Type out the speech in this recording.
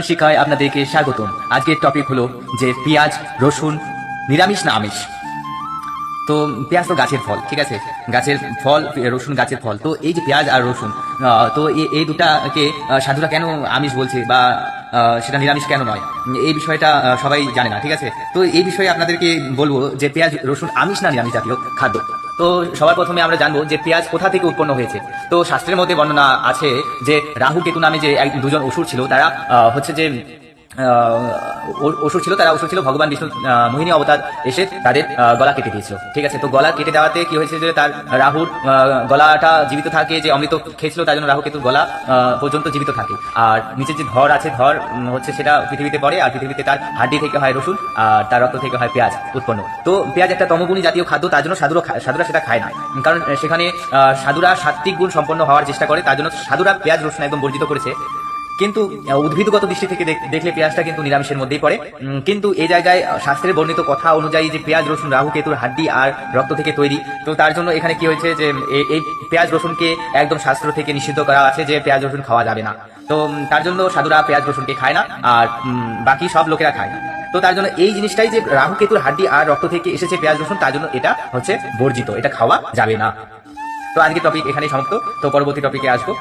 শিক্ষায় আপনাদেরকে স্বাগতম। আজকের টপিক হলো যে পেঁয়াজ রসুন নিরামিষ না আমিষ। তো পেঁয়াজ তো গাছের ফল, ঠিক আছে, গাছের ফল, রসুন গাছের ফল। তো এই যে পেঁয়াজ আর রসুন, তো এই দুটাকে সাধুরা কেন আমিষ বলছে বা সেটা নিরামিষ কেন নয়, এই বিষয়টা সবাই জানে না, ঠিক আছে। তো এই বিষয়ে আপনাদেরকে বলবো যে পেঁয়াজ রসুন আমিষ না নিরামিষ জাতীয় খাদ্য। তো সবার প্রথমে আমরা জানবো যে পেঁয়াজ কোথা থেকে উৎপন্ন হয়েছে। তো শাস্ত্রের মধ্যে বর্ণনা আছে যে রাহু কেতু নামে যে দুজন অসুর ছিল, তারা হচ্ছে যে অসুর ছিল ভগবান বিষ্ণু মোহিনী অবতার এসে তাদের গলা কেটে দিয়েছিল, ঠিক আছে। তো গলা কেটে দেওয়াতে কি হয়েছে যে তার রাহুর গলাটা জীবিত থাকে, যে অমৃত খেয়েছিল তার জন্য রাহু কেতুর গলা পর্যন্ত জীবিত থাকে। আর নিচে যে ধর আছে, ধর হচ্ছে সেটা পৃথিবীতে পড়ে, আর পৃথিবীতে তার হাড্ডি থেকে হয় রসুন, আর তার রক্ত থেকে হয় পেঁয়াজ উৎপন্ন। তো পেঁয়াজ একটা তমগুণী জাতীয় খাদ্য, তার জন্য সাধুরা সেটা খায় না, কারণ সেখানে সাধুরা সাত্ত্বিক গুণ সম্পন্ন হওয়ার চেষ্টা করে, তার জন্য সাধুরা পেঁয়াজ রসুন একদম বর্জিত করেছে। কিন্তু উদ্ভিদগত দৃষ্টি থেকে দেখলে পেঁয়াজটা কিন্তু নিরামিষের মধ্যেই পড়ে। কিন্তু এই জায়গায় শাস্ত্রের বর্ণিত কথা অনুযায়ী যে পেঁয়াজ রসুন রাহু কেতুর হাড্ডি আর রক্ত থেকে তৈরি, তো তার জন্য এখানে কি হয়েছে যে এই পেঁয়াজ রসুনকে একদম শাস্ত্র থেকে নিষিদ্ধ করা আছে যে পেঁয়াজ রসুন খাওয়া যাবে না। তো তার জন্য সাধুরা পেঁয়াজ রসুনকে খায় না, আর বাকি সব লোকেরা খায় না। তো তার জন্য এই জিনিসটাই যে রাহু কেতুর হাড্ডি আর রক্ত থেকে এসেছে পেঁয়াজ রসুন, তার জন্য এটা হচ্ছে বর্জিত, এটা খাওয়া যাবে না। তো আজকের টপিক এখানেই সমাপ্ত। তো পরবর্তী টপিকে আসবো।